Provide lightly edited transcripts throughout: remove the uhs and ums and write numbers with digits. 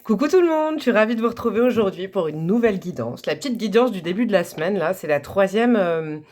Coucou tout le monde, je suis ravie de vous retrouver aujourd'hui pour une nouvelle guidance. La petite guidance du début de la semaine, là, c'est la troisième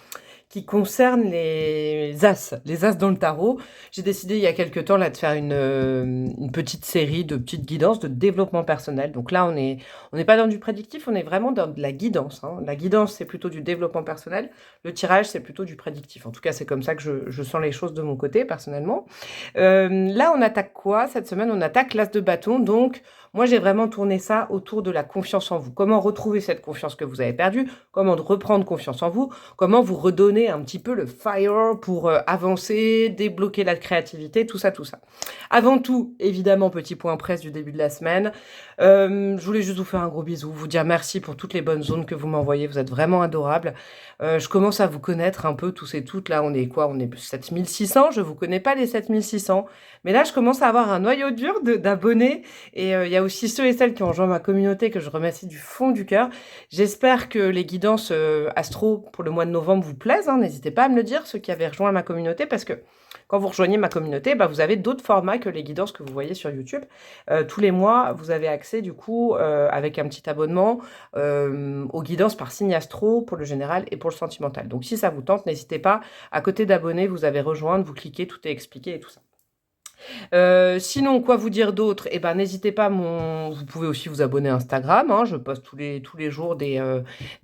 qui concerne les as dans le tarot. J'ai décidé il y a quelques temps là de faire une petite série de petites guidances de développement personnel. Donc là, on n'est pas dans du prédictif, on est vraiment dans de la guidance, hein. La guidance, c'est plutôt du développement personnel. Le tirage, c'est plutôt du prédictif. En tout cas, c'est comme ça que je sens les choses de mon côté, personnellement. Là, on attaque quoi? Cette semaine, on attaque l'as de bâton. Donc, moi, j'ai vraiment tourné ça autour de la confiance en vous. Comment retrouver cette confiance que vous avez perdue? Comment reprendre confiance en vous? Comment vous redonner un petit peu le fire pour avancer, débloquer la créativité, tout ça, tout ça. Avant tout, évidemment, petit point presse du début de la semaine. Je voulais juste vous faire un gros bisou, vous dire merci pour toutes les bonnes zones que vous m'envoyez. Vous êtes vraiment adorables. Je commence à vous connaître un peu tous et toutes. Là, on est quoi? On est 7600. Je vous connais pas les 7600. Mais là, je commence à avoir un noyau dur d'abonnés. Et il y a aussi ceux et celles qui ont rejoint ma communauté que je remercie du fond du cœur. J'espère que les guidances astro pour le mois de novembre vous plaisent, hein. N'hésitez pas à me le dire, ceux qui avaient rejoint ma communauté, parce que quand vous rejoignez ma communauté, bah, vous avez d'autres formats que les guidances que vous voyez sur YouTube. Tous les mois, vous avez accès, du coup, avec un petit abonnement, aux guidances par signe astro pour le général et pour le sentimental. Donc, si ça vous tente, n'hésitez pas. À côté d'abonner, vous avez rejoindre, vous cliquez, tout est expliqué et tout ça. Sinon, quoi vous dire d'autre? Eh ben, n'hésitez pas, vous pouvez aussi vous abonner à Instagram, hein. Je poste tous les jours des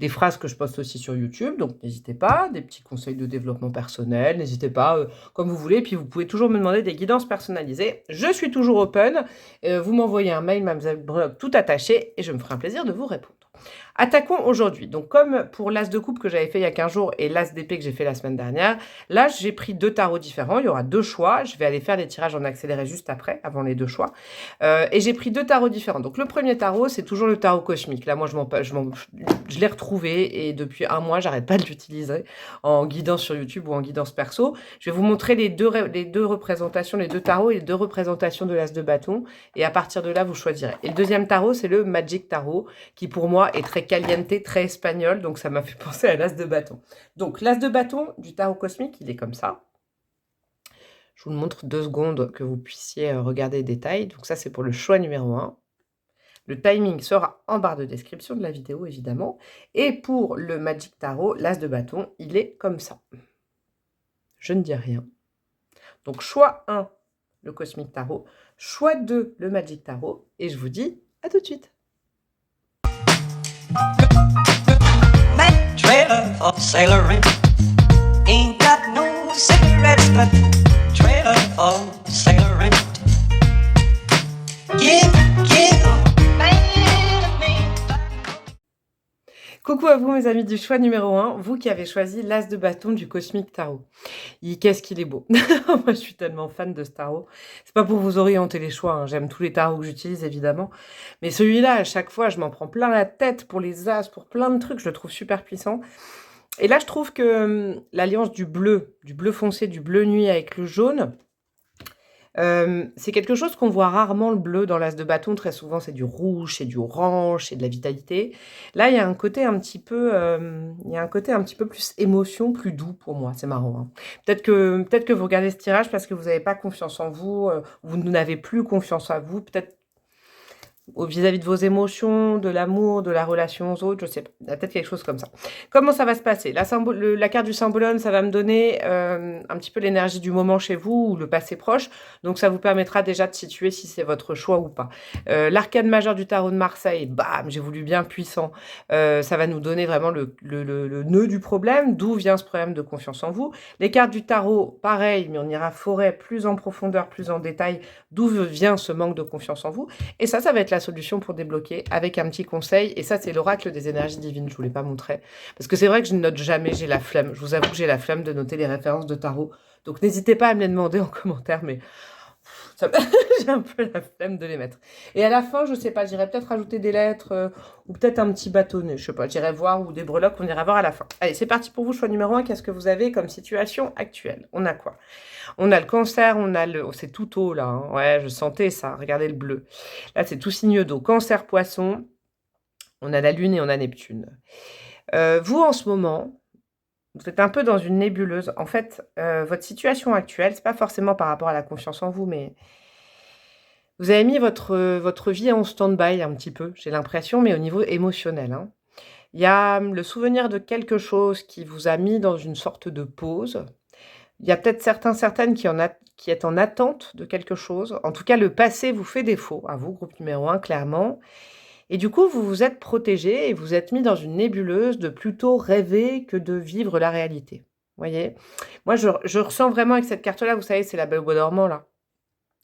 phrases que je poste aussi sur YouTube, donc n'hésitez pas. Des petits conseils de développement personnel, n'hésitez pas, comme vous voulez. Puis vous pouvez toujours me demander des guidances personnalisées. Je suis toujours open. Vous m'envoyez un mail, Mademoiselle Breloque, tout attaché, et je me ferai un plaisir de vous répondre. Attaquons aujourd'hui. Donc, comme pour l'as de coupe que j'avais fait il y a 15 jours et l'as d'épée que j'ai fait la semaine dernière, là, j'ai pris deux tarots différents. Il y aura deux choix. Je vais aller faire des tirages en accéléré juste après, avant les deux choix. Et j'ai pris deux tarots différents. Donc, le premier tarot, c'est toujours le tarot cosmique. Là, moi, je l'ai retrouvé et depuis un mois, j'arrête pas de l'utiliser en guidance sur YouTube ou en guidance perso. Je vais vous montrer les deux représentations, les deux tarots et les deux représentations de l'as de bâton. Et à partir de là, vous choisirez. Et le deuxième tarot, c'est le Magic Tarot, qui pour moi est très caliente, très espagnol, donc ça m'a fait penser à l'as de bâton. Donc l'as de bâton du tarot cosmique, il est comme ça. Je vous le montre 2 secondes que vous puissiez regarder les détails. Donc ça, c'est pour le choix numéro 1. Le timing sera en barre de description de la vidéo, évidemment. Et pour le Magic Tarot, l'as de bâton, il est comme ça. Je ne dis rien. Donc choix 1, le Cosmic Tarot. Choix 2, le Magic Tarot. Et je vous dis à tout de suite. Trailer for sailoring. Ain't got no cigarettes, but trailer for sailoring. Coucou à vous mes amis du choix numéro 1, vous qui avez choisi l'as de bâton du Cosmic Tarot. Qu'est-ce qu'il est beau. Moi je suis tellement fan de ce tarot. C'est pas pour vous orienter les choix, hein. J'aime tous les tarots que j'utilise évidemment. Mais celui-là, à chaque fois, je m'en prends plein la tête pour les as, pour plein de trucs, je le trouve super puissant. Et là, je trouve que l'alliance du bleu foncé, du bleu nuit avec le jaune, c'est quelque chose qu'on voit rarement le bleu dans l'as de bâton. Très souvent, c'est du rouge, c'est du orange, c'est de la vitalité. Là, il y a un côté un petit peu, plus émotion, plus doux pour moi. C'est marrant, hein. Peut-être que vous regardez ce tirage parce que vous n'avez pas confiance en vous, vous n'avez plus confiance en vous. Peut-être vis-à-vis de vos émotions, de l'amour, de la relation aux autres, je sais pas. Il y a peut-être quelque chose comme ça. Comment ça va se passer? La carte du symbolone, ça va me donner un petit peu l'énergie du moment chez vous ou le passé proche. Donc, ça vous permettra déjà de situer si c'est votre choix ou pas. L'arcane majeur du tarot de Marseille, bam, j'ai voulu bien puissant. Ça va nous donner vraiment le nœud du problème. D'où vient ce problème de confiance en vous? Les cartes du tarot, pareil, mais on ira forêt plus en profondeur, plus en détail. D'où vient ce manque de confiance en vous? Et ça va être la solution pour débloquer avec un petit conseil. Et ça, c'est l'oracle des énergies divines. Je ne vous l'ai pas montré. Parce que c'est vrai que je ne note jamais, j'ai la flemme. Je vous avoue que j'ai la flemme de noter les références de tarot. Donc, n'hésitez pas à me les demander en commentaire, mais j'ai un peu la flemme de les mettre. Et à la fin, je sais pas, j'irai peut-être rajouter des lettres ou peut-être un petit bâtonnet. Je sais pas, j'irai voir ou des breloques, on ira voir à la fin. Allez, c'est parti pour vous, choix numéro 1. Qu'est-ce que vous avez comme situation actuelle? On a quoi? On a le cancer, on a le... Oh, c'est tout haut, là, hein. Ouais, je sentais ça. Regardez le bleu. Là, c'est tout signe d'eau. Cancer, poisson. On a la lune et on a Neptune. Vous, en ce moment, vous êtes un peu dans une nébuleuse. En fait, votre situation actuelle, c'est pas forcément par rapport à la confiance en vous, mais Vous avez mis votre vie en stand-by un petit peu, j'ai l'impression, mais au niveau émotionnel, hein. Il y a, le souvenir de quelque chose qui vous a mis dans une sorte de pause. Il y a peut-être certaines qui êtes en attente de quelque chose. En tout cas, le passé vous fait défaut, à vous, groupe numéro un, clairement. Et du coup, vous vous êtes protégé et vous êtes mis dans une nébuleuse de plutôt rêver que de vivre la réalité. Vous voyez? Moi, je ressens vraiment avec cette carte-là, vous savez, c'est la Belle au bois dormant, là,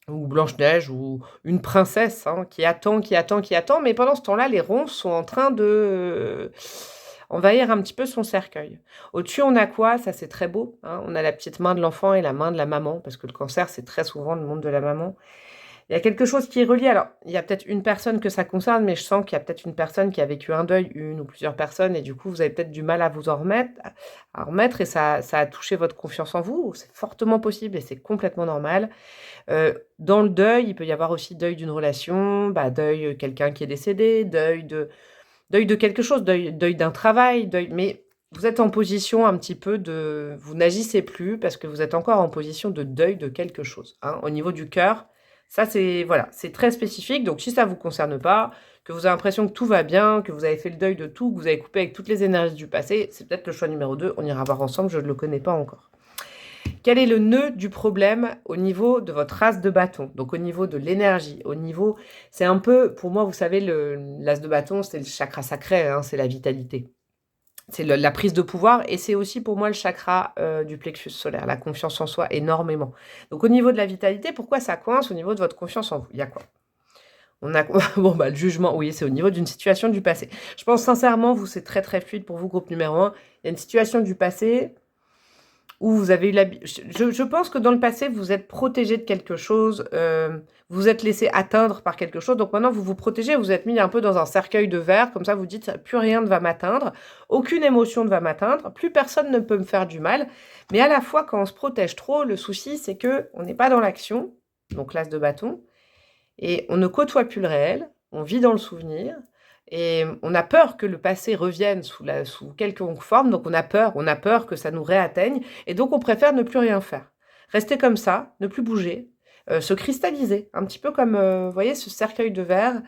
ou Blanche-Neige, ou une princesse, hein, qui attend, qui attend, qui attend, mais pendant ce temps-là, les ronces sont en train de envahir un petit peu son cercueil. Au-dessus, on a quoi? Ça, c'est très beau, hein, on a la petite main de l'enfant et la main de la maman, parce que le cancer, c'est très souvent le monde de la maman. Il y a quelque chose qui est relié. Alors, il y a peut-être une personne que ça concerne, mais je sens qu'il y a peut-être une personne qui a vécu un deuil, une ou plusieurs personnes, et du coup, vous avez peut-être du mal à vous en remettre, à remettre, et ça a touché votre confiance en vous. C'est fortement possible et c'est complètement normal. Dans le deuil, il peut y avoir aussi deuil d'une relation, bah, deuil, quelqu'un qui est décédé, deuil de quelque chose, deuil d'un travail, mais vous êtes en position un petit peu de vous n'agissez plus parce que vous êtes encore en position de deuil de quelque chose, hein, au niveau du cœur. Ça, c'est voilà, c'est très spécifique. Donc si ça vous concerne pas, que vous avez l'impression que tout va bien, que vous avez fait le deuil de tout, que vous avez coupé avec toutes les énergies du passé, c'est peut-être le choix numéro 2. On ira voir ensemble, je ne le connais pas encore. Quel est le nœud du problème au niveau de votre as de bâton? Donc au niveau de l'énergie, au niveau c'est un peu, pour moi, vous savez, l'as de bâton, c'est le chakra sacré, hein, c'est la vitalité. C'est la prise de pouvoir et c'est aussi pour moi le chakra, du plexus solaire, la confiance en soi énormément. Donc au niveau de la vitalité, pourquoi ça coince au niveau de votre confiance en vous? Il y a quoi? On a bon, bah, le jugement, oui, c'est au niveau d'une situation du passé. Je pense sincèrement, vous, c'est très, très fluide pour vous, groupe numéro un. Il y a une situation du passé où vous avez eu je pense que dans le passé, vous êtes protégé de quelque chose, vous vous êtes laissé atteindre par quelque chose. Donc maintenant, vous vous protégez, vous êtes mis un peu dans un cercueil de verre, comme ça, vous dites: «Plus rien ne va m'atteindre, aucune émotion ne va m'atteindre, plus personne ne peut me faire du mal». Mais à la fois, quand on se protège trop, le souci, c'est que on n'est pas dans l'action, donc l'as de bâton, et on ne côtoie plus le réel, on vit dans le souvenir et on a peur que le passé revienne sous quelconque forme, donc on a peur que ça nous réatteigne et donc on préfère ne plus rien faire. Rester comme ça, ne plus bouger, se cristalliser, un petit peu comme, vous voyez ce cercueil de verre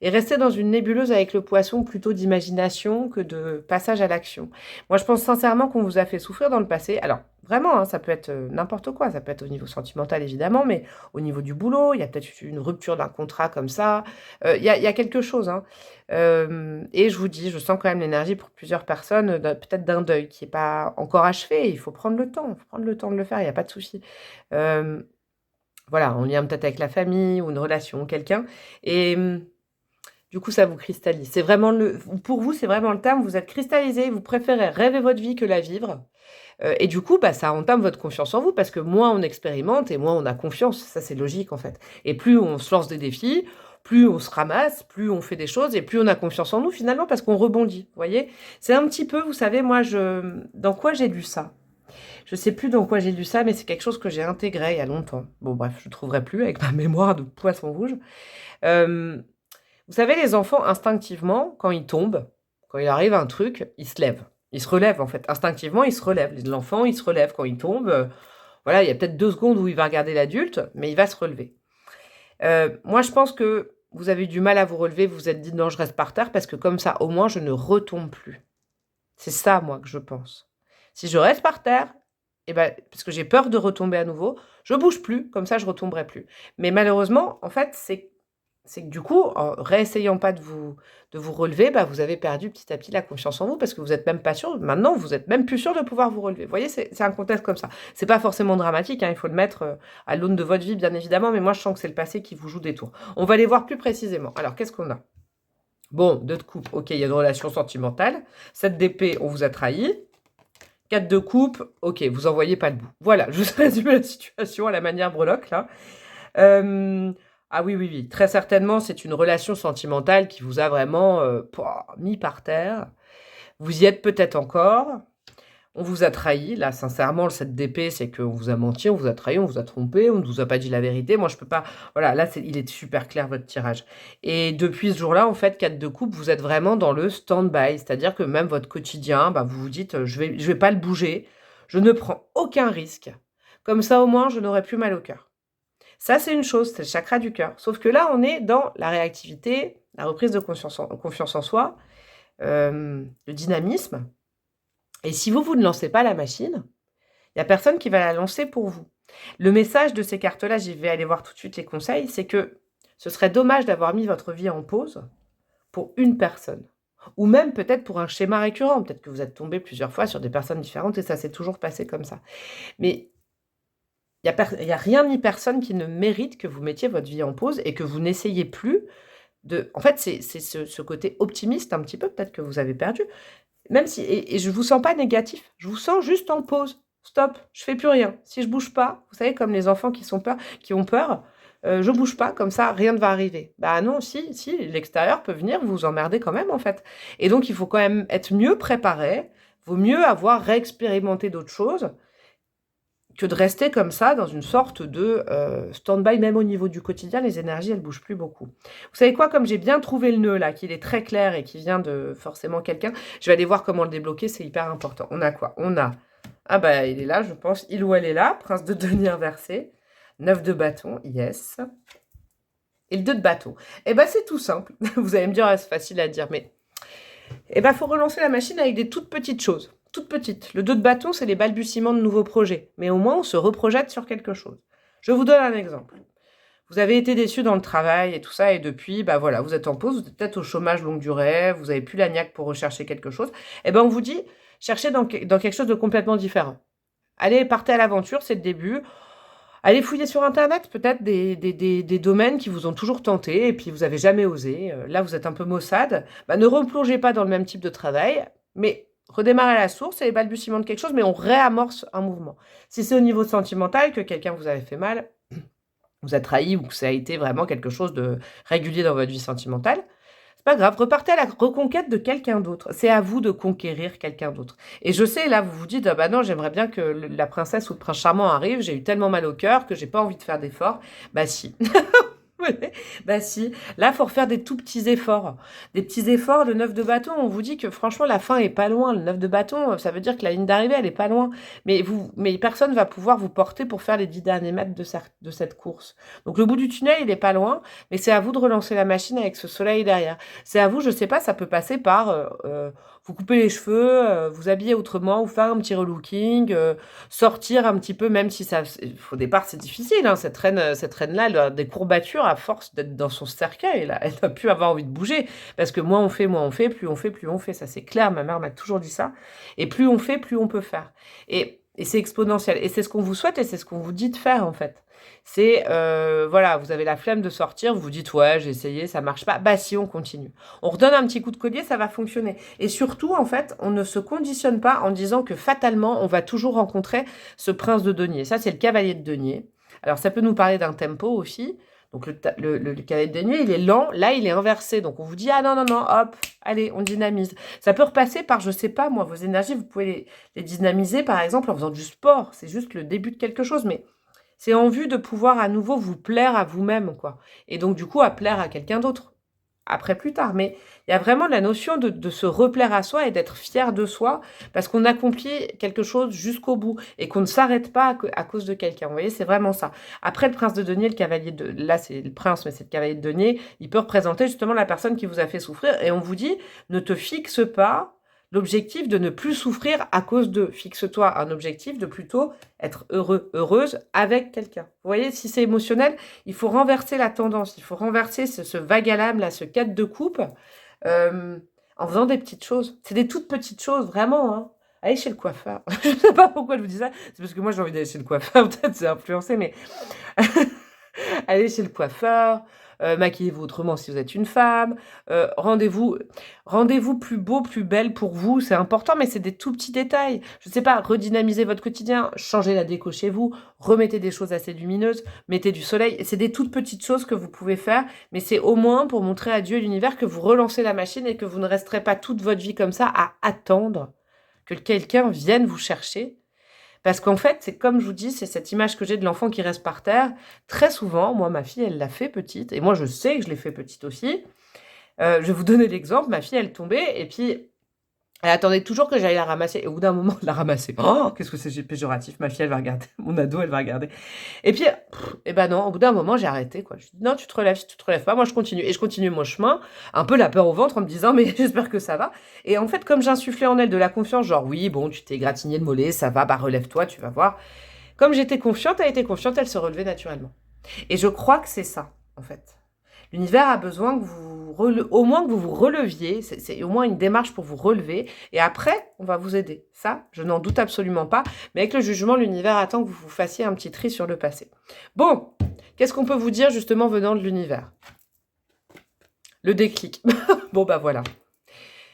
et rester dans une nébuleuse avec le poisson plutôt d'imagination que de passage à l'action. Moi, je pense sincèrement qu'on vous a fait souffrir dans le passé. Alors vraiment, hein, ça peut être, n'importe quoi, ça peut être au niveau sentimental évidemment, mais au niveau du boulot, il y a peut-être une rupture d'un contrat comme ça, il y a quelque chose, hein. Et je vous dis, je sens quand même l'énergie pour plusieurs personnes, peut-être d'un deuil qui n'est pas encore achevé. Il faut prendre le temps, il faut prendre le temps de le faire, il y a pas de souci. Hem, voilà, en lien peut-être avec la famille ou une relation, quelqu'un et du coup, ça vous cristallise. C'est vraiment pour vous, c'est vraiment le terme, vous êtes cristallisé, vous préférez rêver votre vie que la vivre. Et du coup, bah, ça entame votre confiance en vous parce que moins on expérimente et moins on a confiance. Ça, c'est logique en fait. Et plus on se lance des défis, plus on se ramasse, plus on fait des choses et plus on a confiance en nous finalement parce qu'on rebondit. Vous voyez? C'est un petit peu, vous savez, moi, dans quoi j'ai lu ça? Je sais plus dans quoi j'ai lu ça, mais c'est quelque chose que j'ai intégré il y a longtemps. Bon, bref, je ne trouverai plus avec ma mémoire de poisson rouge. Euh, Vous savez, les enfants, instinctivement, quand ils tombent, quand il arrive un truc, ils se lèvent. Ils se relèvent, en fait. Instinctivement, ils se relèvent. L'enfant, il se relève quand il tombe. Voilà, il y a peut-être 2 secondes où il va regarder l'adulte, mais il va se relever. Moi, je pense que vous avez eu du mal à vous relever. Vous vous êtes dit: «Non, je reste par terre parce que comme ça, au moins, je ne retombe plus». C'est ça, moi, que je pense. Si je reste par terre, et ben, parce que j'ai peur de retomber à nouveau, je bouge plus, comme ça, je retomberai plus. Mais malheureusement, en fait, c'est que du coup, en réessayant pas de vous relever, bah, vous avez perdu petit à petit la confiance en vous parce que vous êtes même pas sûr maintenant, vous êtes même plus sûr de pouvoir vous relever. Vous voyez, c'est un contexte comme ça. C'est pas forcément dramatique, hein, il faut le mettre, à l'aune de votre vie, bien évidemment, mais moi, je sens que c'est le passé qui vous joue des tours. On va les voir plus précisément. Alors, qu'est-ce qu'on a? Bon, 2 de coupe, OK, il y a une relation sentimentale. 7 d'épée, on vous a trahi. 4 de coupe, OK, vous en voyez pas le bout. Voilà, je vous ai résumé la situation à la manière breloque, là. Ah oui, oui, oui, très certainement, c'est une relation sentimentale qui vous a vraiment, mis par terre. Vous y êtes peut-être encore. On vous a trahi. Là, sincèrement, le 7 d'épée, c'est qu'on vous a menti, on vous a trahi, on vous a trompé, on ne vous a pas dit la vérité. Moi, je peux pas voilà, là, il est super clair, votre tirage. Et depuis ce jour-là, en fait, 4 de coupe, vous êtes vraiment dans le stand-by. C'est-à-dire que même votre quotidien, bah, vous vous dites: «Je vais pas le bouger. Je ne prends aucun risque. Comme ça, au moins, je n'aurai plus mal au cœur». Ça, c'est une chose, c'est le chakra du cœur. Sauf que là, on est dans la réactivité, la reprise de confiance en soi, le dynamisme. Et si vous ne lancez pas la machine, il n'y a personne qui va la lancer pour vous. Le message de ces cartes-là, j'y vais aller voir tout de suite les conseils, c'est que ce serait dommage d'avoir mis votre vie en pause pour une personne. Ou même peut-être pour un schéma récurrent. Peut-être que vous êtes tombé plusieurs fois sur des personnes différentes et ça s'est toujours passé comme ça. Mais il n'y a rien ni personne qui ne mérite que vous mettiez votre vie en pause et que vous n'essayiez plus de... En fait, c'est ce côté optimiste un petit peu peut-être que vous avez perdu. Même si... Et je ne vous sens pas négatif. Je vous sens juste en pause. Stop, je fais plus rien. Si je bouge pas, vous savez, comme les enfants qui ont peur, je bouge pas, comme ça, rien ne va arriver. Bah non, si, l'extérieur peut venir vous emmerder quand même, en fait. Et donc, il faut quand même être mieux préparé. Vaut mieux avoir réexpérimenté d'autres choses que de rester comme ça dans une sorte de stand-by, même au niveau du quotidien, les énergies, elles bougent plus beaucoup. Vous savez quoi, comme j'ai bien trouvé le nœud là, qu'il est très clair et qui vient de forcément quelqu'un, je vais aller voir comment le débloquer, c'est hyper important. On a quoi? On a, ah bah il est là, je pense, il ou elle est là, prince de denier inversé, 9 de bâton, yes, et le 2 de bâton. Eh ben c'est tout simple, vous allez me dire, ah, c'est facile à dire, mais eh ben faut relancer la machine avec des toutes petites choses. Toute petite. Le 2 de bâton, c'est les balbutiements de nouveaux projets. Mais au moins, on se reprojette sur quelque chose. Je vous donne un exemple. Vous avez été déçu dans le travail et tout ça, et depuis, bah voilà, vous êtes en pause, vous êtes peut-être au chômage longue durée, vous n'avez plus la niaque pour rechercher quelque chose. Eh ben, on vous dit, cherchez dans quelque chose de complètement différent. Allez, partez à l'aventure, c'est le début. Allez fouiller sur Internet, peut-être des domaines qui vous ont toujours tenté, et puis vous n'avez jamais osé. Là, vous êtes un peu maussade. Bah, ne replongez pas dans le même type de travail, mais redémarrer à la source, c'est les balbutiements de quelque chose, mais on réamorce un mouvement. Si c'est au niveau sentimental, que quelqu'un vous avait fait mal, vous a trahi, ou que ça a été vraiment quelque chose de régulier dans votre vie sentimentale, c'est pas grave, repartez à la reconquête de quelqu'un d'autre. C'est à vous de conquérir quelqu'un d'autre. Et je sais, là, vous vous dites, ah bah non, j'aimerais bien que la princesse ou le prince charmant arrive, j'ai eu tellement mal au cœur que j'ai pas envie de faire d'efforts. Bah si. Ouais, bah si, là, il faut refaire des tout petits efforts. Des petits efforts, le 9 de bâton, on vous dit que franchement, la fin est pas loin. Le 9 de bâton, ça veut dire que la ligne d'arrivée, elle est pas loin. Mais personne va pouvoir vous porter pour faire les 10 derniers mètres de cette course. Donc le bout du tunnel, il est pas loin, mais c'est à vous de relancer la machine avec ce soleil derrière. C'est à vous, je sais pas, ça peut passer par vous couper les cheveux, vous habiller autrement, ou faire un petit relooking, sortir un petit peu, même si ça, au départ, c'est difficile, hein, cette reine-là, elle a des courbatures à force d'être dans son cercueil, là. Elle n'a plus avoir envie de bouger, parce que moins on fait, plus on fait, ça c'est clair, ma mère m'a toujours dit ça, et plus on fait, plus on peut faire. Et c'est exponentiel, et c'est ce qu'on vous souhaite, et c'est ce qu'on vous dit de faire, en fait. C'est, voilà, vous avez la flemme de sortir, vous vous dites, ouais, j'ai essayé, ça marche pas. Bah si, on continue. On redonne un petit coup de collier, ça va fonctionner. Et surtout, en fait, on ne se conditionne pas en disant que fatalement, on va toujours rencontrer ce prince de denier. Ça, c'est le cavalier de denier. Alors, ça peut nous parler d'un tempo aussi. Donc, le cavalier de denier, il est lent. Là, il est inversé. Donc, on vous dit, ah non, non, non, hop, allez, on dynamise. Ça peut repasser par, je sais pas, moi, vos énergies, vous pouvez les dynamiser, par exemple, en faisant du sport. C'est juste le début de quelque chose, mais c'est en vue de pouvoir à nouveau vous plaire à vous-même, quoi. Et donc, du coup, à plaire à quelqu'un d'autre, après plus tard. Mais il y a vraiment la notion de se replaire à soi et d'être fier de soi parce qu'on accomplit quelque chose jusqu'au bout et qu'on ne s'arrête pas à cause de quelqu'un. Vous voyez, c'est vraiment ça. Après, le prince de denier, le cavalier de... Là, c'est le prince, mais c'est le cavalier de denier. Il peut représenter justement la personne qui vous a fait souffrir. Et on vous dit, ne te fixe pas l'objectif de ne plus souffrir à cause de. Fixe-toi un objectif de plutôt être heureux, heureuse avec quelqu'un. Vous voyez, si c'est émotionnel, il faut renverser la tendance. Il faut renverser ce vague à l'âme, là, ce 4 de coupe, en faisant des petites choses. C'est des toutes petites choses, vraiment, hein. Allez chez le coiffeur. Je ne sais pas pourquoi je vous dis ça. C'est parce que moi, j'ai envie d'aller chez le coiffeur. Peut-être c'est influencé, mais... Allez chez le coiffeur, maquillez-vous autrement si vous êtes une femme, rendez-vous plus beau, plus belle pour vous, c'est important, mais c'est des tout petits détails. Je ne sais pas, redynamisez votre quotidien, changez la déco chez vous, remettez des choses assez lumineuses, mettez du soleil, c'est des toutes petites choses que vous pouvez faire, mais c'est au moins pour montrer à Dieu et l'univers que vous relancez la machine et que vous ne resterez pas toute votre vie comme ça à attendre que quelqu'un vienne vous chercher. Parce qu'en fait, c'est comme je vous dis, c'est cette image que j'ai de l'enfant qui reste par terre. Très souvent, moi, ma fille, elle l'a fait petite. Et moi, je sais que je l'ai fait petite aussi. Je vais vous donner l'exemple. Ma fille, elle tombait. Et puis, Elle attendait toujours que j'aille la ramasser et au bout d'un moment, la ramasser. Oh, qu'est-ce que c'est péjoratif. Ma fille, elle va regarder. Mon ado, elle va regarder. Et puis, et ben non, au bout d'un moment, j'ai arrêté, quoi. Je dis: «Non, tu te relèves. Si tu te relèves pas, moi, je continue» et je continue mon chemin, un peu la peur au ventre en me disant: «Mais j'espère que ça va» et en fait, comme j'insufflais en elle de la confiance, genre: «Oui, bon, tu t'es égratigné le mollet, ça va, bah, relève-toi, tu vas voir». Comme j'étais confiante, elle était confiante, elle se relevait naturellement et je crois que c'est ça, en fait. L'univers a besoin que vous au moins que vous vous releviez, c'est au moins une démarche pour vous relever et après, on va vous aider. Ça, je n'en doute absolument pas, mais avec le jugement, l'univers attend que vous vous fassiez un petit tri sur le passé. Bon, qu'est-ce qu'on peut vous dire justement venant de l'univers? Le déclic. Bon, bah voilà.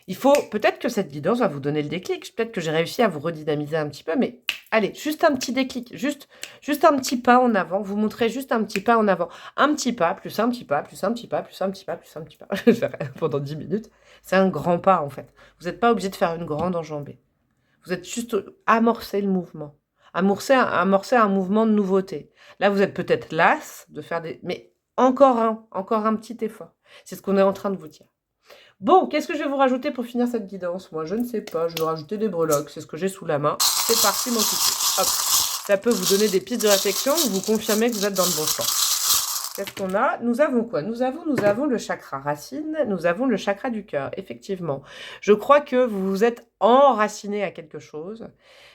Il faut peut-être que cette guidance va vous donner le déclic. Peut-être que j'ai réussi à vous redynamiser un petit peu, mais allez, juste un petit déclic, juste un petit pas en avant. Vous montrez juste un petit pas en avant. Un petit pas, plus un petit pas, plus un petit pas, plus un petit pas, plus un petit pas. Je vais faire pendant 10 minutes. C'est un grand pas, en fait. Vous n'êtes pas obligé de faire une grande enjambée. Vous êtes juste amorcer le mouvement. Amorcer un mouvement de nouveauté. Là, vous êtes peut-être las de faire des... Mais encore un petit effort. C'est ce qu'on est en train de vous dire. Bon, qu'est-ce que je vais vous rajouter pour finir cette guidance? Moi, je ne sais pas. Je vais rajouter des breloques. C'est ce que j'ai sous la main. C'est parti, mon kiki. Hop. Ça peut vous donner des pistes de réflexion ou vous confirmer que vous êtes dans le bon champ. Qu'est-ce qu'on a? Nous avons quoi? Nous avons le chakra racine. Nous avons le chakra du cœur. Effectivement. Je crois que vous vous êtes enraciné à quelque chose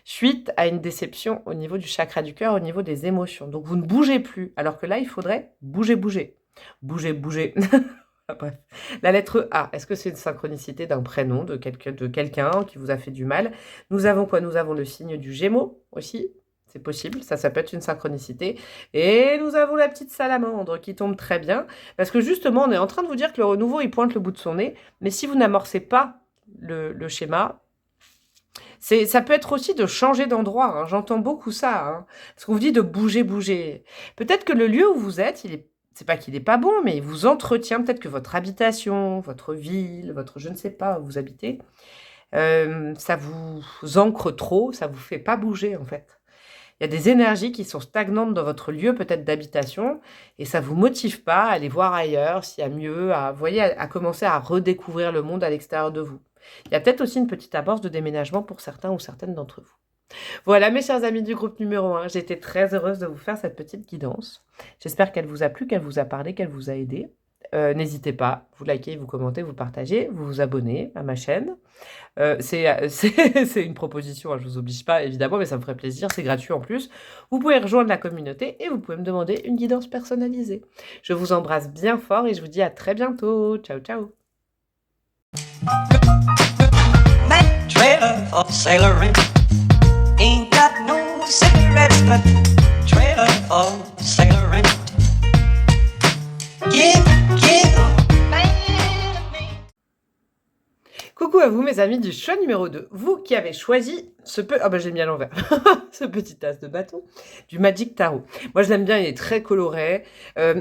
suite à une déception au niveau du chakra du cœur, au niveau des émotions. Donc, vous ne bougez plus. Alors que là, il faudrait bouger. Bouger. Ah, bref. La lettre A, est-ce que c'est une synchronicité d'un prénom, de quelqu'un qui vous a fait du mal? Nous avons quoi? Nous avons le signe du Gémeaux aussi. C'est possible, ça peut être une synchronicité. Et nous avons la petite salamandre qui tombe très bien. Parce que justement, on est en train de vous dire que le renouveau, il pointe le bout de son nez. Mais si vous n'amorcez pas le schéma, ça peut être aussi de changer d'endroit. Hein. J'entends beaucoup ça. Hein. Parce qu'on vous dit de bouger. Peut-être que le lieu où vous êtes, c'est pas qu'il n'est pas bon, mais il vous entretient. Peut-être que votre habitation, votre ville, votre je ne sais pas où vous habitez, ça vous ancre trop, ça vous fait pas bouger en fait. Il y a des énergies qui sont stagnantes dans votre lieu peut-être d'habitation et ça vous motive pas à aller voir ailleurs, s'il y a mieux, à commencer à redécouvrir le monde à l'extérieur de vous. Il y a peut-être aussi une petite amorce de déménagement pour certains ou certaines d'entre vous. Voilà mes chers amis du groupe numéro 1, j'étais très heureuse de vous faire cette petite guidance. J'espère qu'elle vous a plu, qu'elle vous a parlé, qu'elle vous a aidé. N'hésitez pas, vous likez, vous commentez, vous partagez, vous vous abonnez à ma chaîne. C'est une proposition, hein, je ne vous oblige pas évidemment, mais ça me ferait plaisir, c'est gratuit en plus. Vous pouvez rejoindre la communauté et vous pouvez me demander une guidance personnalisée. Je vous embrasse bien fort et je vous dis à très bientôt. Ciao, ciao. Ain't got no cigarettes, but trailer for cigarette. Coucou à vous mes amis du choix numéro 2, vous qui avez choisi ah ben j'ai mis à l'envers, ce petit as de bâton du Magic Tarot. Moi je l'aime bien, il est très coloré,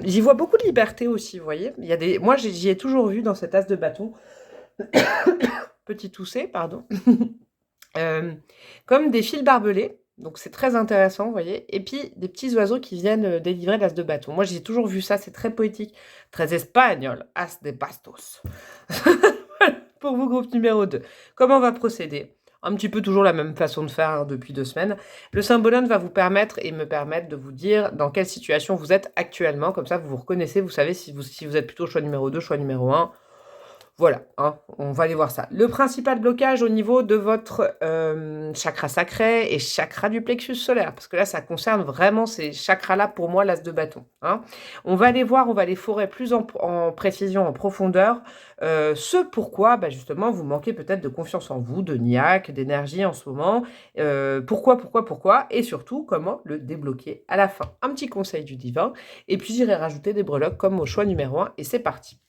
j'y vois beaucoup de liberté aussi, vous voyez. Moi j'y ai toujours vu dans cet as de bâton, petit toussé, pardon. Comme des fils barbelés, donc c'est très intéressant, vous voyez, et puis des petits oiseaux qui viennent délivrer l'as de bâton. Moi j'ai toujours vu ça, c'est très poétique, très espagnol, as de bastos. Pour vous, groupe numéro 2. Comment on va procéder? Un petit peu toujours la même façon de faire hein, depuis 2 semaines. Le symbologne va vous permettre et me permettre de vous dire dans quelle situation vous êtes actuellement, comme ça vous vous reconnaissez, vous savez si vous êtes plutôt choix numéro 2, choix numéro 1. Voilà, hein, on va aller voir ça. Le principal blocage au niveau de votre chakra sacré et chakra du plexus solaire, parce que là, ça concerne vraiment ces chakras-là, pour moi, l'as de bâton. Hein. On va les voir, on va les fourrer plus en précision, en profondeur, ce pourquoi, bah, justement, vous manquez peut-être de confiance en vous, de niaque, d'énergie en ce moment. Pourquoi, et surtout, comment le débloquer à la fin. Un petit conseil du divin, et puis j'irai rajouter des breloques comme au choix numéro 1, et c'est parti.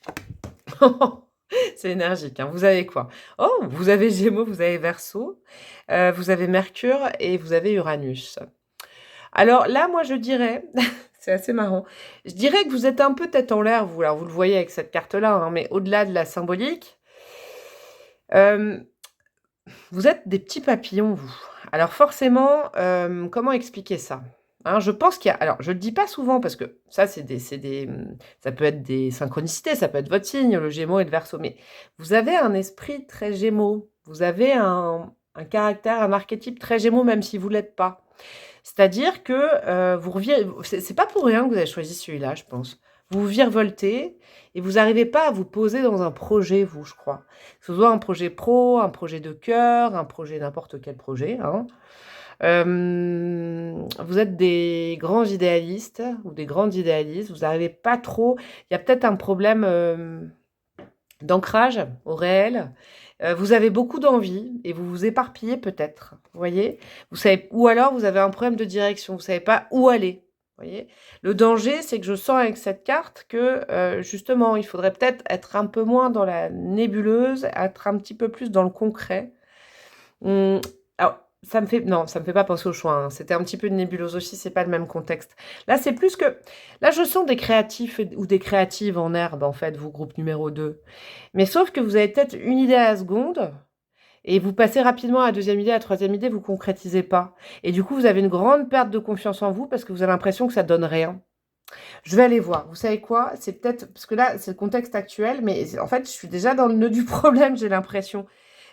C'est énergique, hein. Vous avez quoi? Oh, vous avez Gémeaux, vous avez Verseau, vous avez Mercure et vous avez Uranus. Alors là, moi, je dirais, c'est assez marrant, je dirais que vous êtes un peu tête en l'air, vous. Alors, vous le voyez avec cette carte-là, hein, mais au-delà de la symbolique, vous êtes des petits papillons, vous. Alors forcément, comment expliquer ça? Hein, je pense qu'il y a... Alors, je ne le dis pas souvent parce que ça, ça peut être des synchronicités, ça peut être votre signe, le Gémeaux et le Verseau. Mais vous avez un esprit très Gémeaux. Vous avez un caractère, un archétype très Gémeaux, même si vous ne l'êtes pas. C'est-à-dire que vous reviez, c'est pas pour rien que vous avez choisi celui-là, je pense. Vous vous virevoltez et vous n'arrivez pas à vous poser dans un projet, vous, je crois. Que ce soit un projet pro, un projet de cœur, un projet, n'importe quel projet, hein. Vous êtes des grands idéalistes ou des grandes idéalistes, vous n'arrivez pas trop. Il y a peut-être un problème d'ancrage au réel. Vous avez beaucoup d'envie et vous vous éparpillez peut-être, vous voyez? Vous savez, ou alors vous avez un problème de direction, vous savez pas où aller, vous voyez? Le danger, c'est que je sens avec cette carte que justement, il faudrait peut-être être un peu moins dans la nébuleuse, être un petit peu plus dans le concret. Alors, ça me fait non, ça me fait pas penser au choix, hein. C'était un petit peu une nébuleuse aussi, c'est pas le même contexte. Là, c'est plus que là, je sens des créatifs ou des créatives en herbe, en fait, vous, groupe numéro 2. Mais sauf que vous avez peut-être une idée à la seconde et vous passez rapidement à la 2e idée, à la 3e idée, vous concrétisez pas. Et du coup, vous avez une grande perte de confiance en vous parce que vous avez l'impression que ça donne rien. Je vais aller voir. Vous savez quoi? C'est peut-être parce que là, c'est le contexte actuel, mais en fait, je suis déjà dans le nœud du problème, j'ai l'impression.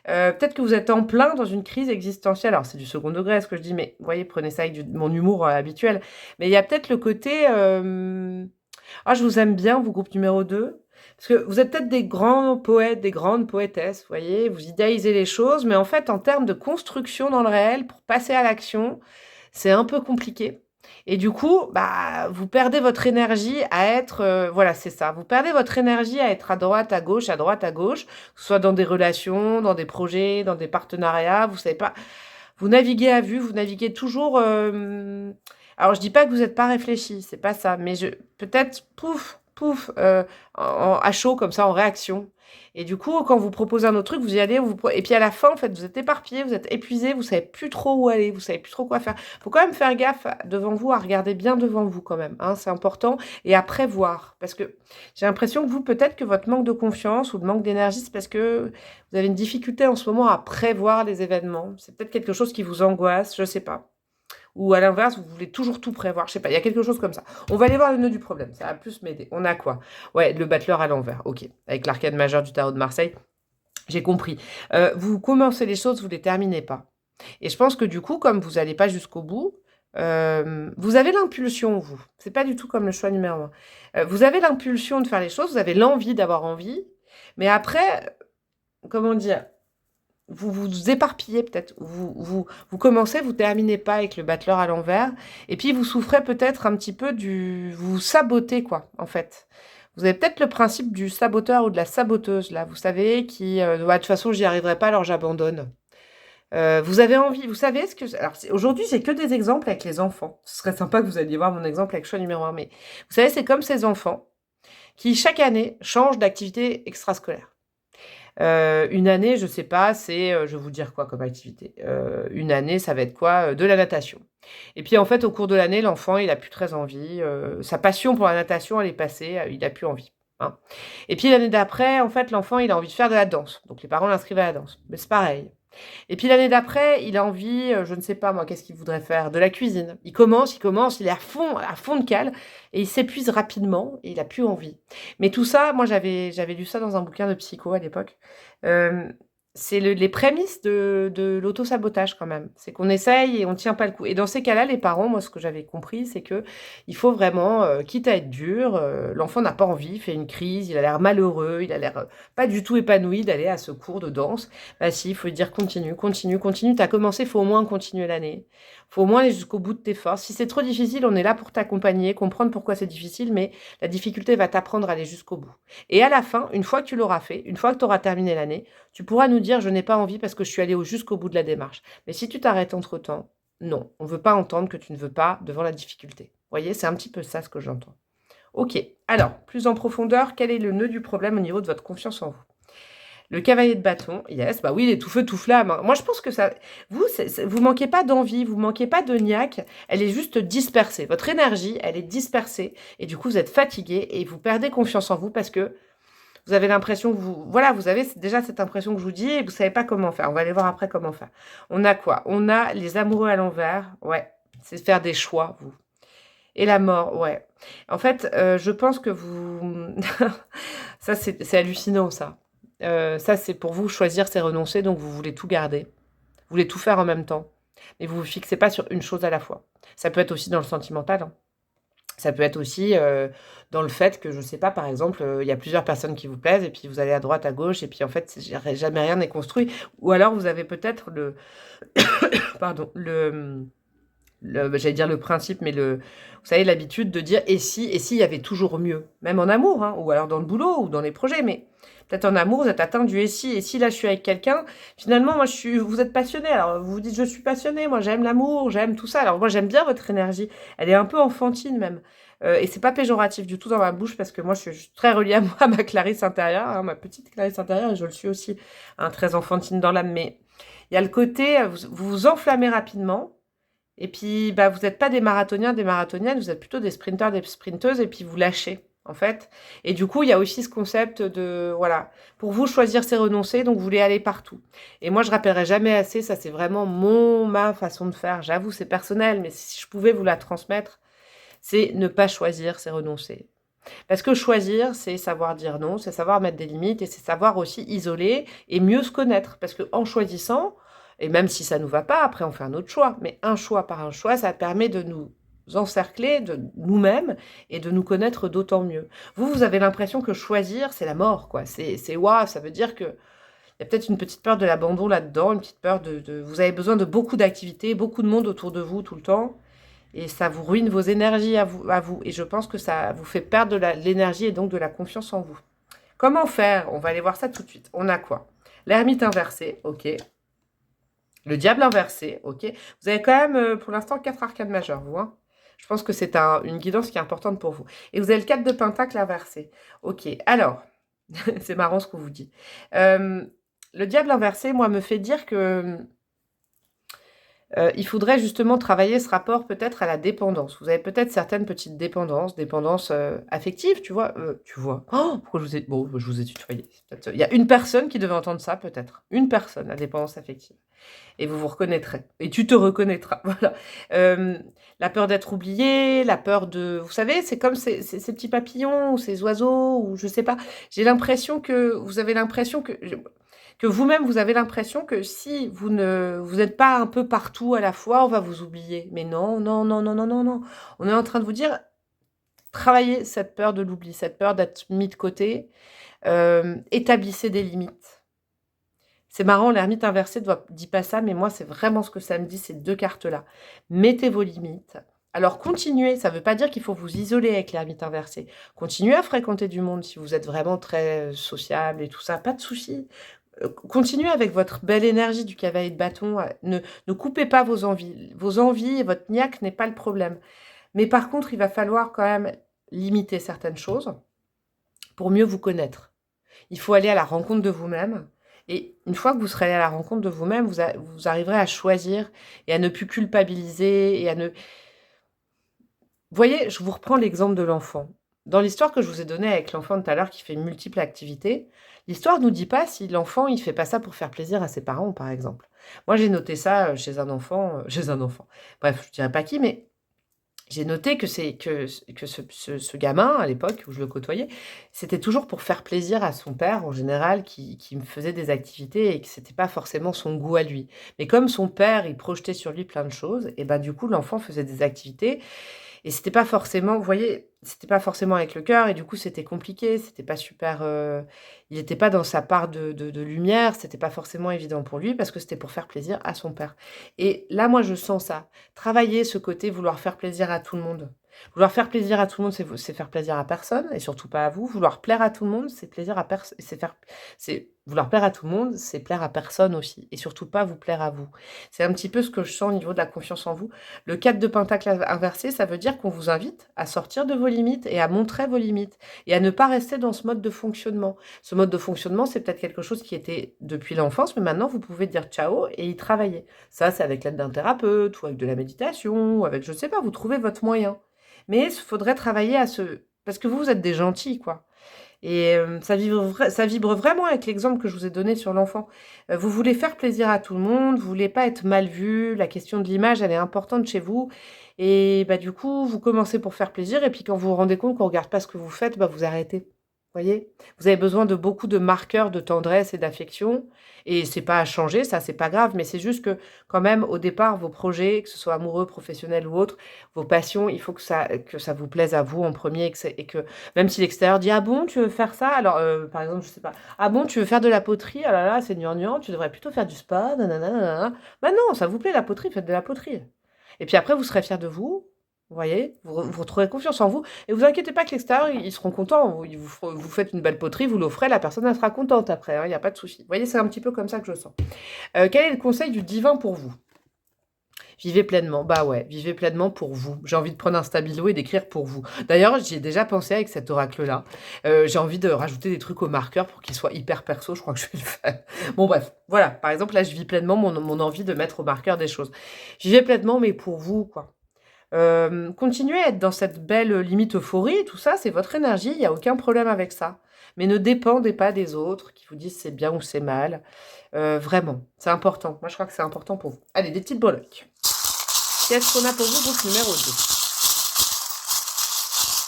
Peut-être que vous êtes en plein dans une crise existentielle. Alors, c'est du second degré, ce que je dis, mais vous voyez, prenez ça avec mon humour habituel. Mais il y a peut-être le côté ah, je vous aime bien, vous, groupe numéro 2. Parce que vous êtes peut-être des grands poètes, des grandes poétesses, vous voyez, vous idéalisez les choses, mais en fait, en termes de construction dans le réel, pour passer à l'action, c'est un peu compliqué. Et du coup, bah, vous perdez votre énergie à être, voilà, c'est ça. Vous perdez votre énergie à être à droite, à gauche, que ce soit dans des relations, dans des projets, dans des partenariats. Vous savez pas, vous naviguez à vue, vous naviguez toujours. Alors, je dis pas que vous n'êtes pas réfléchi, c'est pas ça, mais peut-être pouf, pouf, à chaud comme ça, en réaction. Et du coup, quand vous proposez un autre truc, vous y allez, et puis à la fin, en fait, vous êtes éparpillé, vous êtes épuisé, vous savez plus trop où aller, vous savez plus trop quoi faire. Faut quand même faire gaffe devant vous, à regarder bien devant vous quand même, hein, c'est important, et à prévoir, parce que j'ai l'impression que vous, peut-être que votre manque de confiance ou de manque d'énergie, c'est parce que vous avez une difficulté en ce moment à prévoir les événements. C'est peut-être quelque chose qui vous angoisse, je sais pas. Ou à l'inverse, vous voulez toujours tout prévoir. Je sais pas, il y a quelque chose comme ça. On va aller voir le nœud du problème, ça va plus m'aider. On a quoi? Ouais, le battleur à l'envers, ok. Avec l'arcade majeur du tarot de Marseille, j'ai compris. Vous commencez les choses, vous les terminez pas. Et je pense que du coup, comme vous n'allez pas jusqu'au bout, vous avez l'impulsion, vous. C'est pas du tout comme le choix numéro 1. Vous avez l'impulsion de faire les choses, vous avez l'envie d'avoir envie, mais après, comment dire, vous vous éparpillez peut-être, vous commencez, vous terminez pas avec le battleur à l'envers, et puis vous souffrez peut-être un petit peu vous vous sabotez, quoi, en fait. Vous avez peut-être le principe du saboteur ou de la saboteuse, là, vous savez, qui, ouais, de toute façon, j'y arriverai pas, alors j'abandonne. Vous avez envie, vous savez ce que... Alors, aujourd'hui, j'ai que des exemples avec les enfants. Ce serait sympa que vous alliez voir mon exemple avec choix numéro 1, mais vous savez, c'est comme ces enfants qui, chaque année, changent d'activité extrascolaire. Une année, je sais pas, c'est, je vais vous dire quoi comme activité? Une année, ça va être quoi? De la natation. Et puis, en fait, au cours de l'année, l'enfant, il a plus très envie, sa passion pour la natation, elle est passée, il a plus envie, hein. Et puis l'année d'après, en fait, l'enfant, il a envie de faire de la danse. Donc les parents l'inscrivent à la danse. Mais c'est pareil. Et puis l'année d'après, il a envie, je ne sais pas moi, qu'est-ce qu'il voudrait faire? De la cuisine. Il est à fond de cale et il s'épuise rapidement et il a plus envie. Mais tout ça, moi j'avais lu ça dans un bouquin de psycho à l'époque. Hem, c'est les prémices de l'auto-sabotage quand même. C'est qu'on essaye et on tient pas le coup. Et dans ces cas-là, les parents, moi ce que j'avais compris, c'est que il faut vraiment, quitte à être dur, l'enfant n'a pas envie, il fait une crise, il a l'air malheureux, il a l'air, pas du tout épanoui d'aller à ce cours de danse. Bah si, il faut lui dire continue, continue, continue. Tu as commencé, il faut au moins continuer l'année. Il faut au moins aller jusqu'au bout de tes forces. Si c'est trop difficile, on est là pour t'accompagner, comprendre pourquoi c'est difficile, mais la difficulté va t'apprendre à aller jusqu'au bout. Et à la fin, une fois que tu l'auras fait, une fois que tu auras terminé l'année, tu pourras nous dire je n'ai pas envie parce que je suis allée jusqu'au bout de la démarche. Mais si tu t'arrêtes entre-temps, non, on ne veut pas entendre que tu ne veux pas devant la difficulté. Vous voyez, c'est un petit peu ça ce que j'entends. Ok, alors, plus en profondeur, quel est le nœud du problème au niveau de votre confiance en vous? Le cavalier de bâton, yes, bah oui, il est tout feu, tout flamme, hein. Moi, je pense que ça... Vous manquez pas d'envie, vous manquez pas de niaque, elle est juste dispersée. Votre énergie, elle est dispersée, et du coup, vous êtes fatigué, et vous perdez confiance en vous parce que vous avez l'impression que vous... Voilà, vous avez déjà cette impression que je vous dis, et vous savez pas comment faire. On va aller voir après comment faire. On a quoi? On a les amoureux à l'envers, ouais, c'est faire des choix, vous. Et la mort, ouais. En fait, je pense que vous... ça, c'est hallucinant, ça. Ça, c'est pour vous, choisir, c'est renoncer, donc vous voulez tout garder. Vous voulez tout faire en même temps, mais vous vous fixez pas sur une chose à la fois. Ça peut être aussi dans le sentimental, hein. Ça peut être aussi, dans le fait que, je sais pas, par exemple, il y a plusieurs personnes qui vous plaisent et puis vous allez à droite, à gauche et puis en fait, jamais rien n'est construit. Ou alors vous avez peut-être le pardon, j'allais dire le principe, mais vous savez, l'habitude de dire: et si il y avait toujours mieux?» Même en amour, hein, ou alors dans le boulot ou dans les projets, mais peut-être en amour, vous êtes atteint du et si là je suis avec quelqu'un, finalement moi vous êtes passionné, alors vous vous dites: «Je suis passionné, moi j'aime l'amour, j'aime tout ça». Alors moi j'aime bien votre énergie, elle est un peu enfantine même, et c'est pas péjoratif du tout dans ma bouche parce que moi je suis très reliée à moi, à ma Clarisse intérieure, hein, ma petite Clarisse intérieure, et je le suis aussi, hein, très enfantine dans l'âme, mais il y a le côté, vous vous enflammez rapidement et puis, bah, vous n'êtes pas des marathoniens, des marathoniennes, vous êtes plutôt des sprinteurs, des sprinteuses et puis vous lâchez, en fait. Et du coup, il y a aussi ce concept de, voilà, pour vous, choisir, c'est renoncer, donc vous voulez aller partout. Et moi, je rappellerai jamais assez, ça c'est vraiment ma façon de faire. J'avoue, c'est personnel, mais si je pouvais vous la transmettre, c'est ne pas choisir, c'est renoncer. Parce que choisir, c'est savoir dire non, c'est savoir mettre des limites et c'est savoir aussi isoler et mieux se connaître. Parce qu'en choisissant, et même si ça ne nous va pas, après on fait un autre choix, mais un choix par un choix, ça permet de nous encercler de nous-mêmes et de nous connaître d'autant mieux. Vous avez l'impression que choisir, c'est la mort, quoi. C'est waouh, ça veut dire que il y a peut-être une petite peur de l'abandon là-dedans, une petite peur vous avez besoin de beaucoup d'activités, beaucoup de monde autour de vous tout le temps. Et ça vous ruine vos énergies à vous. Et je pense que ça vous fait perdre de l'énergie et donc de la confiance en vous. Comment faire? On va aller voir ça tout de suite. On a quoi? L'ermite inversé, ok. Le diable inversé, ok. Vous avez quand même, pour l'instant, 4 arcanes majeures, vous, hein. Je pense que c'est une guidance qui est importante pour vous. Et vous avez le 4 de pentacle inversé. Ok, alors, c'est marrant ce qu'on vous dit. Le diable inversé, moi, me fait dire que il faudrait justement travailler ce rapport peut-être à la dépendance. Vous avez peut-être certaines petites dépendances, affectives, tu vois? Tu vois? Oh, pourquoi je vous ai tutoyé. Il y a une personne qui devait entendre ça peut-être. Une personne, la dépendance affective et vous vous reconnaîtrez et tu te reconnaîtras, voilà. La peur d'être oublié, la peur de vous savez, c'est comme ces petits papillons ou ces oiseaux ou je sais pas. J'ai l'impression que vous avez l'impression que vous-même, vous avez l'impression que si vous n'êtes pas un peu partout à la fois, on va vous oublier. Mais non, non, non, non, non, non, non. On est en train de vous dire: «Travaillez cette peur de l'oubli, cette peur d'être mis de côté, établissez des limites». C'est marrant, l'ermite inversé dit pas ça, mais moi, c'est vraiment ce que ça me dit, ces 2 cartes-là. Mettez vos limites. Alors continuez, ça ne veut pas dire qu'il faut vous isoler avec l'ermite inversé. Continuez à fréquenter du monde si vous êtes vraiment très, sociable et tout ça, pas de souci. Continuez avec votre belle énergie du cavalier de bâton, ne coupez pas vos envies. Vos envies et votre niaque n'est pas le problème. Mais par contre, il va falloir quand même limiter certaines choses pour mieux vous connaître. Il faut aller à la rencontre de vous-même et une fois que vous serez allé à la rencontre de vous-même, vous arriverez à choisir et à ne plus culpabiliser et à ne vous voyez, je vous reprends l'exemple de l'enfant. Dans l'histoire que je vous ai donnée avec l'enfant de tout à l'heure qui fait multiples activités, l'histoire ne nous dit pas si l'enfant, il fait pas ça pour faire plaisir à ses parents, par exemple. Moi, j'ai noté ça, chez un enfant. Bref, je dirais pas qui, mais j'ai noté que ce gamin, à l'époque où je le côtoyais, c'était toujours pour faire plaisir à son père, en général, qui me faisait des activités et que c'était pas forcément son goût à lui. Mais comme son père, il projetait sur lui plein de choses, et ben, du coup, l'enfant faisait des activités et c'était pas forcément vous voyez, c'était pas forcément avec le cœur et du coup, c'était compliqué, c'était pas super, il était pas dans sa part de lumière, c'était pas forcément évident pour lui parce que c'était pour faire plaisir à son père et là, moi, je sens ça. Travailler ce côté vouloir faire plaisir à tout le monde. Vouloir faire plaisir à tout le monde, c'est faire plaisir à personne et surtout pas à vous. Vouloir plaire à tout le monde, c'est plaisir à personne. C'est vouloir plaire à tout le monde, c'est plaire à personne aussi et surtout pas vous plaire à vous. C'est un petit peu ce que je sens au niveau de la confiance en vous. Le 4 de pentacle inversé, ça veut dire qu'on vous invite à sortir de vos limites et à montrer vos limites et à ne pas rester dans ce mode de fonctionnement. Ce mode de fonctionnement, c'est peut-être quelque chose qui était depuis l'enfance, mais maintenant vous pouvez dire ciao et y travailler. Ça, c'est avec l'aide d'un thérapeute ou avec de la méditation ou avec, je sais pas, vous trouvez votre moyen. Mais il faudrait travailler à ce parce que vous êtes des gentils, quoi. Et ça vibre vraiment avec l'exemple que je vous ai donné sur l'enfant. Vous voulez faire plaisir à tout le monde, vous voulez pas être mal vu, la question de l'image, elle est importante chez vous et bah, du coup, vous commencez pour faire plaisir et puis quand vous vous rendez compte qu'on regarde pas ce que vous faites, bah, vous arrêtez. Voyez? Vous avez besoin de beaucoup de marqueurs de tendresse et d'affection et c'est pas à changer, ça, c'est pas grave, mais c'est juste que quand même, au départ, vos projets, que ce soit amoureux, professionnels ou autres, vos passions, il faut que ça vous plaise à vous en premier et que même si l'extérieur dit: «Ah bon, tu veux faire ça?» alors, par exemple, je sais pas: «Ah bon, tu veux faire de la poterie? Ah là là, c'est gnangnan, tu devrais plutôt faire du spa, nanana, nanana». Bah non, ça vous plaît la poterie, faites de la poterie et puis après vous serez fiers de vous, vous voyez? Vous retrouverez confiance en vous et vous inquiétez pas que l'extérieur, ils seront contents. Vous faites une belle poterie, vous l'offrez, la personne, elle sera contente après, hein, il y a pas de souci. Vous voyez, c'est un petit peu comme ça que je sens. Quel est le conseil du divin pour vous? Vivez pleinement. Bah ouais, vivez pleinement pour vous. J'ai envie de prendre un stabilo et d'écrire pour vous. D'ailleurs, j'y ai déjà pensé avec cet oracle-là. J'ai envie de rajouter des trucs au marqueur pour qu'il soit hyper perso. Je crois que je vais le faire. Bon bref, voilà. Par exemple, là, je vis pleinement mon envie de mettre au marqueur des choses. Vivez pleinement, mais pour vous, quoi. Continuez à être dans cette belle, limite euphorie, tout ça, c'est votre énergie, il y a aucun problème avec ça. Mais ne dépendez pas des autres qui vous disent c'est bien ou c'est mal. Vraiment, c'est important. Moi, je crois que c'est important pour vous. Allez, des petites breloques. Qu'est-ce qu'on a pour vous? Groupe numéro 2.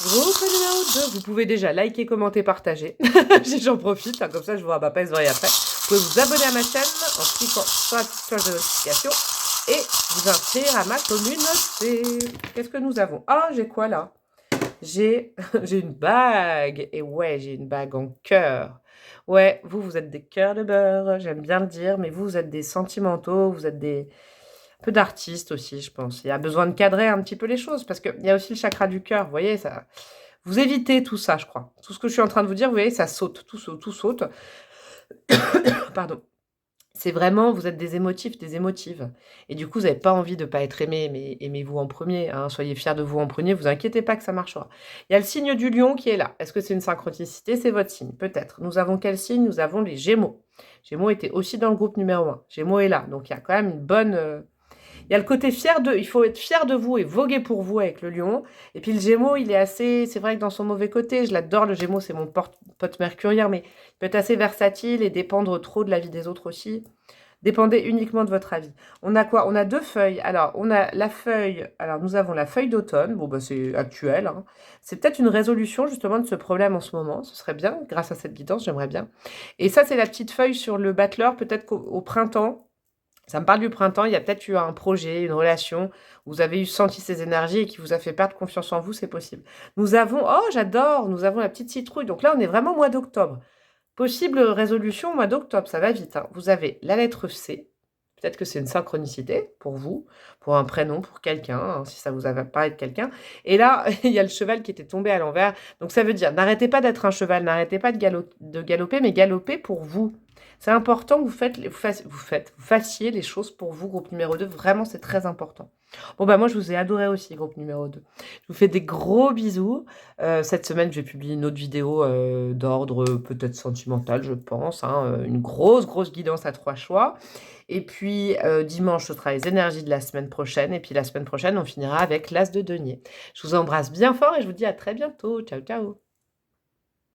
Groupe numéro 2. Vous pouvez déjà liker, commenter, partager. J'en profite, hein, comme ça je vous rabats pas les oreilles après. Vous pouvez vous abonner à ma chaîne en cliquant sur la petite cloche de notification et vous inscrire à ma communauté. Qu'est-ce que nous avons? Ah, j'ai quoi là? J'ai une bague. Et ouais, j'ai une bague en cœur. Ouais, vous êtes des cœurs de beurre, j'aime bien le dire, mais vous êtes des sentimentaux, vous êtes des un peu d'artistes aussi, je pense. Il y a besoin de cadrer un petit peu les choses parce qu'il y a aussi le chakra du cœur, vous voyez, ça vous évitez tout ça, je crois. Tout ce que je suis en train de vous dire, vous voyez, ça saute, tout saute. Pardon. C'est vraiment, vous êtes des émotifs, des émotives. Et du coup, vous n'avez pas envie de ne pas être aimé, mais aimez-vous en premier, hein, soyez fiers de vous en premier, vous inquiétez pas que ça marchera. Il y a le signe du lion qui est là. Est-ce que c'est une synchronicité? C'est votre signe, peut-être. Nous avons quel signe? Nous avons les Gémeaux. Gémeaux était aussi dans le groupe numéro 1. Gémeaux est là, donc il y a quand même une bonne... Il y a le côté fier de... Il faut être fier de vous et voguer pour vous avec le lion. Et puis le Gémeaux, il est assez... C'est vrai que dans son mauvais côté, je l'adore, le Gémeaux, c'est mon pote mercurien, mais il peut être assez versatile et dépendre trop de la vie des autres aussi. Dépendez uniquement de votre avis. On a quoi? On a 2 feuilles. Alors, on a la feuille... Alors, nous avons la feuille d'automne. Bon, bah, c'est actuel, hein. C'est peut-être une résolution, justement, de ce problème en ce moment. Ce serait bien, grâce à cette guidance, j'aimerais bien. Et ça, c'est la petite feuille sur le battleur. Peut-être qu'au printemps, ça me parle du printemps, il y a peut-être eu un projet, une relation, où vous avez eu senti ces énergies et qui vous a fait perdre confiance en vous, c'est possible. Nous avons... Oh, j'adore! Nous avons la petite citrouille. Donc là, on est vraiment au mois d'octobre. Possible résolution au mois d'octobre, ça va vite, hein. Vous avez la lettre C, peut-être que c'est une synchronicité pour vous, pour un prénom, pour quelqu'un, hein, si ça vous a parlé de quelqu'un. Et là, il y a le cheval qui était tombé à l'envers. Donc ça veut dire, n'arrêtez pas d'être un cheval, n'arrêtez pas de galoper, mais galopez pour vous. C'est important que vous fassiez les choses pour vous, groupe numéro 2. Vraiment, c'est très important. Bon, bah moi, je vous ai adoré aussi, groupe numéro 2. Je vous fais des gros bisous. Cette semaine, je vais publier une autre vidéo d'ordre peut-être sentimental, je pense, hein, une grosse guidance à 3 choix. Et puis, dimanche, ce sera les énergies de la semaine prochaine. Et puis, la semaine prochaine, on finira avec l'As de denier. Je vous embrasse bien fort et je vous dis à très bientôt. Ciao, ciao.